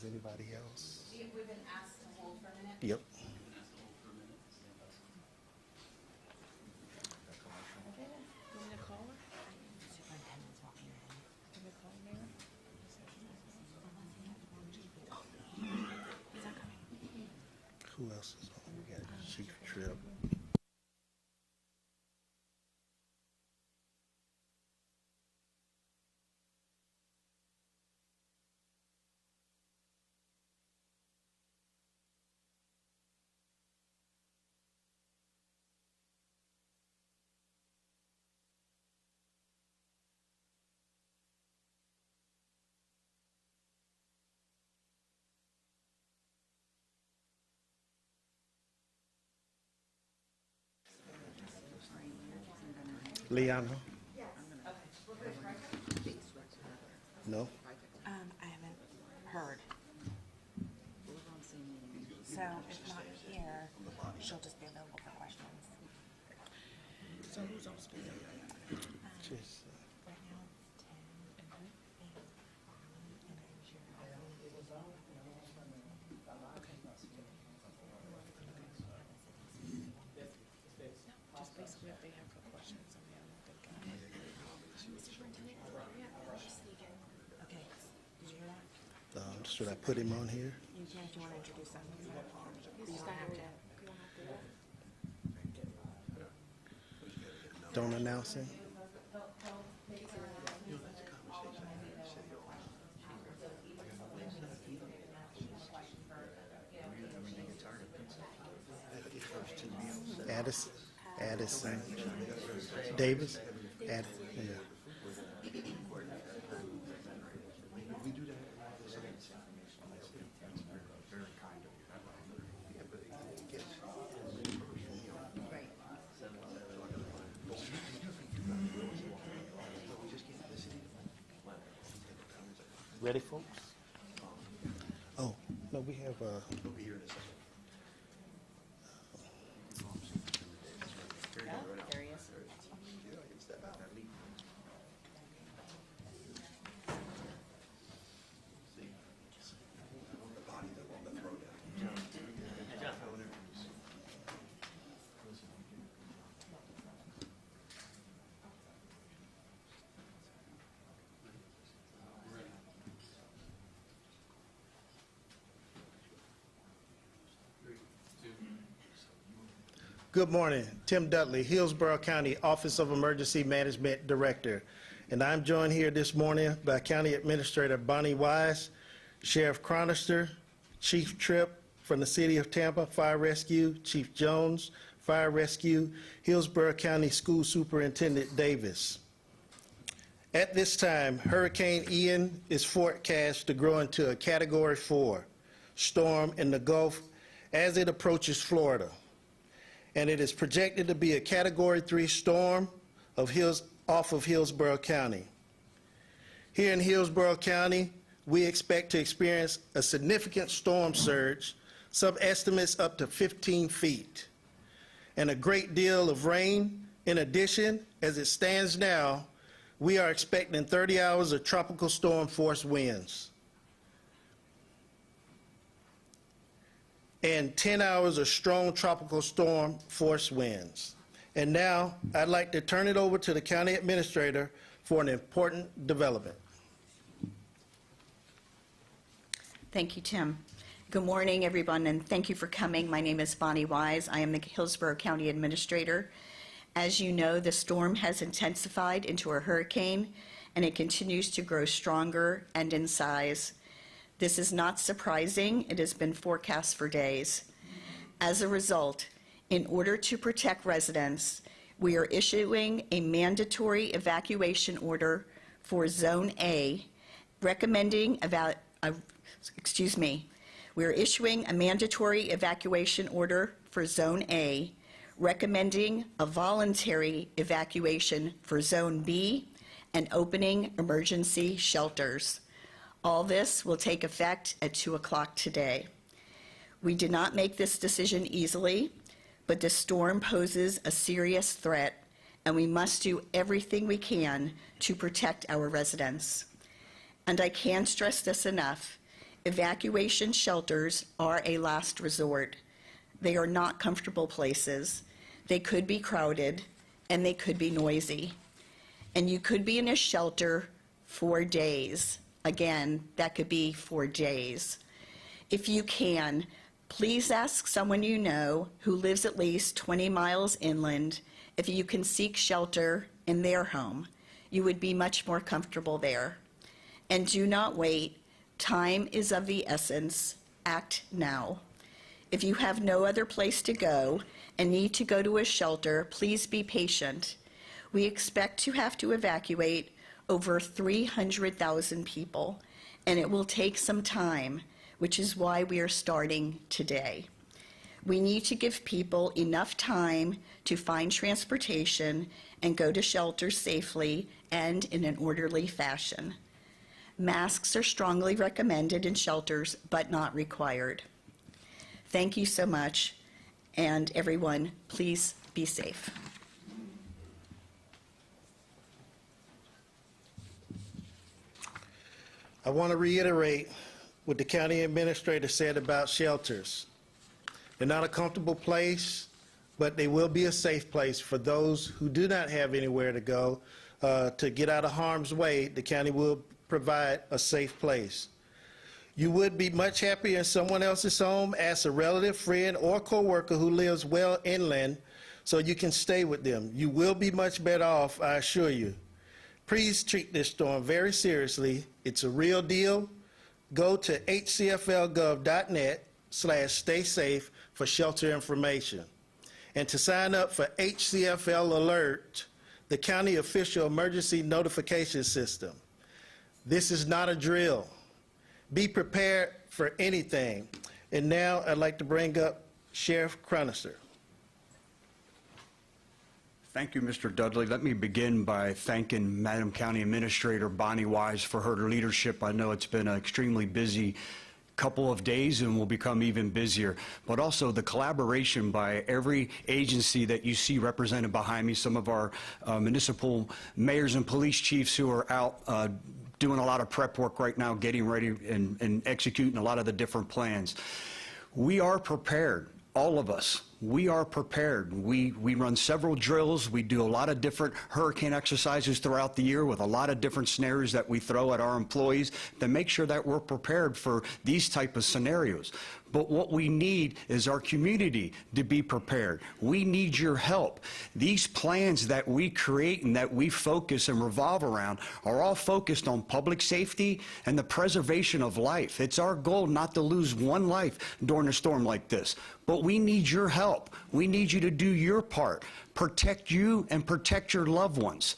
Anybody else? We've been asked to hold for a minute. Yep. Who else is on? We got Chief Tripp. Liana? No? I haven't heard. So if not here, she'll just be available for questions. So who's on speaker? Just, Right now it's 10 and 8 and Just basically if they have questions, I mean, I don't think. okay. Did you hear that? should I put him on here? You can if you want to introduce them. You don't have to. Don't announce him? Addison Davis? Yeah. Ready, folks? Oh, no, we have There he is. Good morning. Tim Dudley, Hillsborough County Office of Emergency Management Director. And I'm joined here this morning by County Administrator Bonnie Wise, Sheriff Chronister, Chief Tripp from the City of Tampa Fire Rescue, Chief Jones, Fire Rescue, Hillsborough County School Superintendent Davis. At this time, Hurricane Ian is forecast to grow into a Category 4 storm in the Gulf as it approaches Florida. And it is projected to be a Category 3 storm off of Hillsborough County. Here in Hillsborough County, we expect to experience a significant storm surge, some estimates up to 15 feet, and a great deal of rain. In addition, as it stands now, we are expecting 30 hours of tropical storm force winds and 10 hours of strong tropical storm force winds. And now, I'd like to turn it over to the County Administrator for an important development. Thank you, Tim. Good morning, everyone, and thank you for coming. My name is Bonnie Wise. I am the Hillsborough County Administrator. As you know, the storm has intensified into a hurricane, and it continues to grow stronger and in size. This is not surprising. It has been forecast for days. As a result, in order to protect residents, we are issuing a mandatory evacuation order for Zone A, recommending we are issuing a mandatory evacuation order for Zone A, recommending a voluntary evacuation for Zone B, and opening emergency shelters. All this will take effect at 2 o'clock today. We did not make this decision easily, but the storm poses a serious threat, and we must do everything we can to protect our residents. And I can't stress this enough. Evacuation shelters are a last resort. They are not comfortable places. They could be crowded, and they could be noisy. And you could be in a shelter for days. Again, that could be for days. If you can, please ask someone you know who lives at least 20 miles inland if you can seek shelter in their home. You would be much more comfortable there. And do not wait. Time is of the essence. Act now. If you have no other place to go and need to go to a shelter, please be patient. We expect to have to evacuate over 300,000 people, and it will take some time, which is why we are starting today. We need to give people enough time to find transportation and go to shelters safely and in an orderly fashion. Masks are strongly recommended in shelters, but not required. Thank you so much, and everyone, please be safe. I want to reiterate what the county administrator said about shelters. They're not a comfortable place, but they will be a safe place for those who do not have anywhere to go. To get out of harm's way, the county will provide a safe place. You would be much happier in someone else's home. Ask a relative, friend, or coworker who lives well inland so you can stay with them. You will be much better off, I assure you. Please treat this storm very seriously. It's a real deal. Go to hcflgov.net/staysafe for shelter information. And to sign up for HCFL Alert, the county official emergency notification system. This is not a drill. Be prepared for anything. And now I'd like to bring up Sheriff Cronister. Thank you, Mr. Dudley. Let me begin by thanking Madam County Administrator Bonnie Wise for her leadership. I know it's been an extremely busy couple of days and will become even busier, but also the collaboration by every agency that you see represented behind me, some of our municipal mayors and police chiefs who are out doing a lot of prep work right now, getting ready and executing a lot of the different plans. We are prepared, all of us. We are prepared. We run several drills. We do a lot of different hurricane exercises throughout the year with a lot of different scenarios that we throw at our employees to make sure that we're prepared for these type of scenarios. But what we need is our community to be prepared. We need your help. These plans that we create and that we focus and revolve around are all focused on public safety and the preservation of life. It's our goal not to lose one life during a storm like this. But we need your help. We need you to do your part. Protect you and protect your loved ones.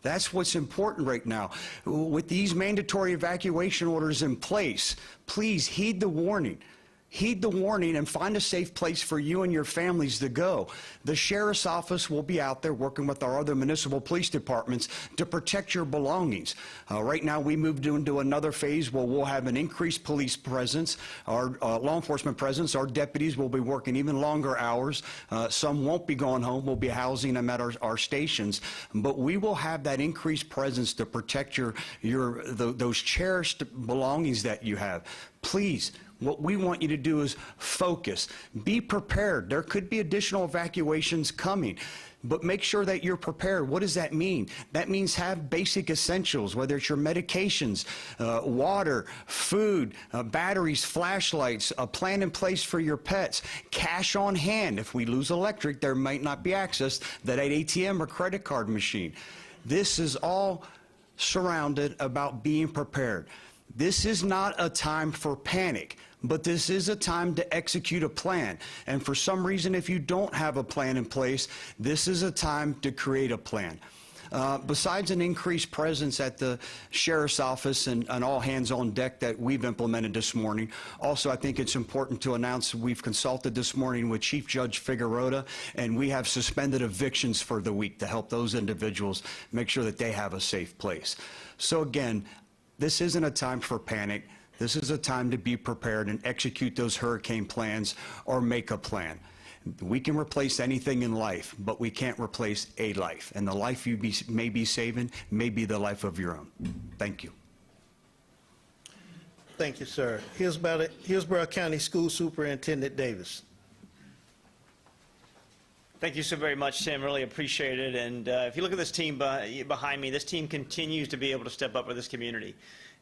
That's what's important right now. With these mandatory evacuation orders in place, please heed the warning. Heed the warning and find a safe place for you and your families to go. The sheriff's office will be out there working with our other municipal police departments to protect your belongings. Right now, we moved into another phase where we'll have an increased police presence, our law enforcement presence. Our deputies will be working even longer hours. Some won't be going home. We'll be housing them at our stations. But we will have that increased presence to protect those cherished belongings that you have. Please, what we want you to do is focus. Be prepared. There could be additional evacuations coming, but make sure that you're prepared. What does that mean? That means have basic essentials, whether it's your medications, water, food, batteries, flashlights, a plan in place for your pets, cash on hand. If we lose electric, there might not be access to that ATM or credit card machine. This is all surrounded about being prepared. This is not a time for panic, but this is a time to execute a plan. And for some reason, if you don't have a plan in place, this is a time to create a plan. Besides an increased presence at the sheriff's office and all hands on deck that we've implemented this morning, also I think it's important to announce we've consulted this morning with Chief Judge Figueroa, and we have suspended evictions for the week to help those individuals make sure that they have a safe place. So again, this isn't a time for panic. This is a time to be prepared and execute those hurricane plans or make a plan. We can replace anything in life, but we can't replace a life. And the life you may be saving may be the life of your own. Thank you. Thank you, sir. Hillsborough County School Superintendent Davis. Thank you so very much, Tim. Really appreciate it. And if you look at this team behind me, this team continues to be able to step up for this community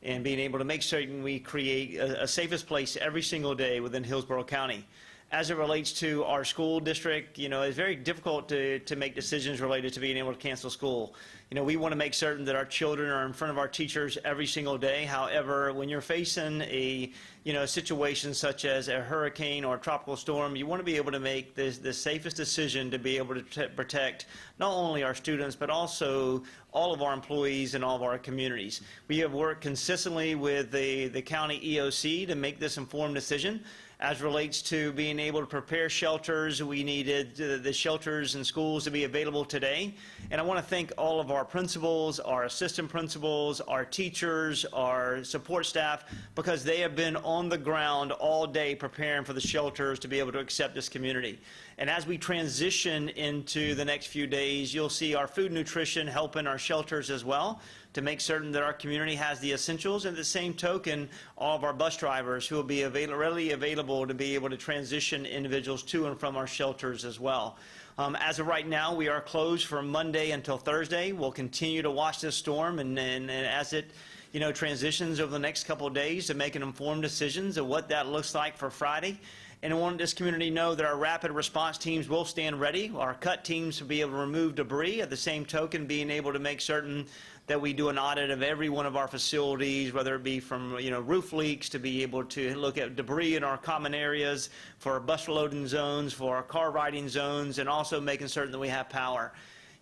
and being able to make certain we create a safest place every single day within Hillsborough County. As it relates to our school district, it's very difficult to make decisions related to being able to cancel school. We want to make certain that our children are in front of our teachers every single day. However, when you're facing a situation such as a hurricane or a tropical storm, you want to be able to make the safest decision to be able to protect not only our students, but also all of our employees and all of our communities. We have worked consistently with the county EOC to make this informed decision. As relates to being able to prepare shelters, we needed the shelters and schools to be available today. And I want to thank all of our principals, our assistant principals, our teachers, our support staff, because they have been on the ground all day preparing for the shelters to be able to accept this community. And as we transition into the next few days, you'll see our food and nutrition helping our shelters as well, to make certain that our community has the essentials. And at the same token, all of our bus drivers who will be readily available to be able to transition individuals to and from our shelters as well. As of right now, we are closed from Monday until Thursday. We'll continue to watch this storm, and as it transitions over the next couple of days, to make an informed decisions of what that looks like for Friday. And I want this community to know that our rapid response teams will stand ready. Our cut teams will be able to remove debris. At the same token, being able to make certain that we do an audit of every one of our facilities, whether it be from roof leaks, to be able to look at debris in our common areas, for our bus loading zones, for our car riding zones, and also making certain that we have power.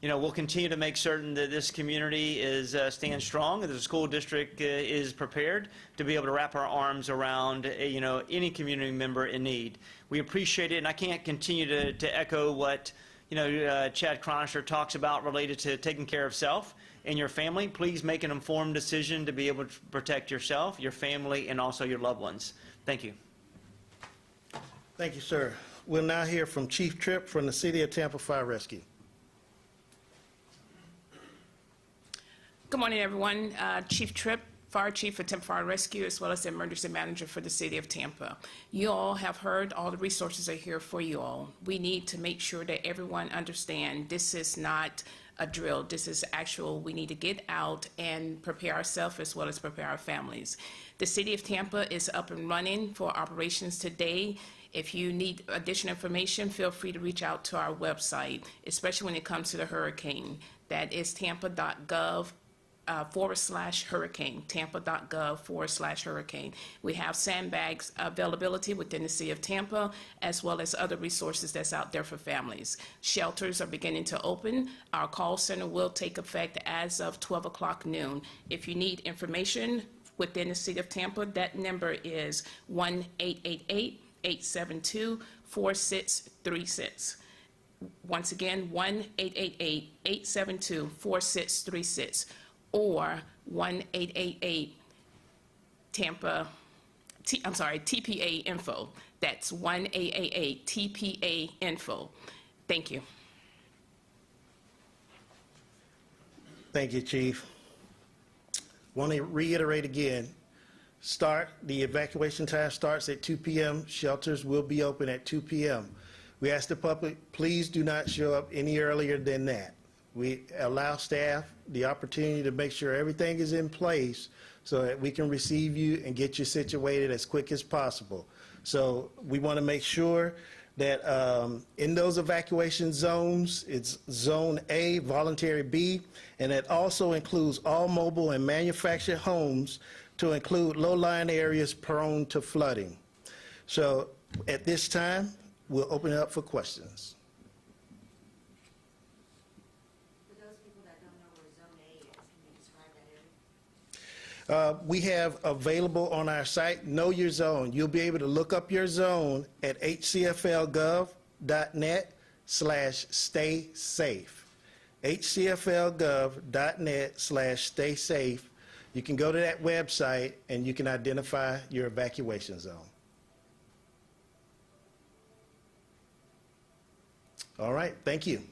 We'll continue to make certain that this community stands strong, and that the school district is prepared to be able to wrap our arms around any community member in need. We appreciate it, and I can't continue to echo what Chad Cronister talks about related to taking care of self and your family. Please make an informed decision to be able to protect yourself, your family, and also your loved ones. Thank you. Thank you, sir. We'll now hear from Chief Tripp from the City of Tampa Fire Rescue. Good morning, everyone. Chief Tripp, Fire Chief for Tampa Fire Rescue, as well as the Emergency Manager for the City of Tampa. You all have heard all the resources are here for you all. We need to make sure that everyone understands this is not a drill. This is actual. We need to get out and prepare ourselves as well as prepare our families. The City of Tampa is up and running for operations today. If you need additional information, feel free to reach out to our website, especially when it comes to the hurricane. That is tampa.gov /hurricane, tampa.gov /hurricane. We have sandbags availability within the City of Tampa, as well as other resources that's out there for families. Shelters are beginning to open. Our call center will take effect as of 12 o'clock noon. If you need information within the City of Tampa, that number is 1-888-872-4636. Once again, 1-888-872-4636. Or 1-888-TPA info. That's 1-888-TPA info. Thank you. Thank you, Chief. Want to reiterate again, the evacuation time starts at 2 p.m. Shelters will be open at 2 p.m. We ask the public, please do not show up any earlier than that. We allow staff the opportunity to make sure everything is in place so that we can receive you and get you situated as quick as possible. So we want to make sure that in those evacuation zones, it's Zone A, Voluntary B, and it also includes all mobile and manufactured homes to include low-lying areas prone to flooding. So at this time, we'll open it up for questions. We have available on our site, Know Your Zone. You'll be able to look up your zone at hcflgov.net/stay-safe. hcflgov.net/stay-safe. You can go to that website and you can identify your evacuation zone. All right, thank you.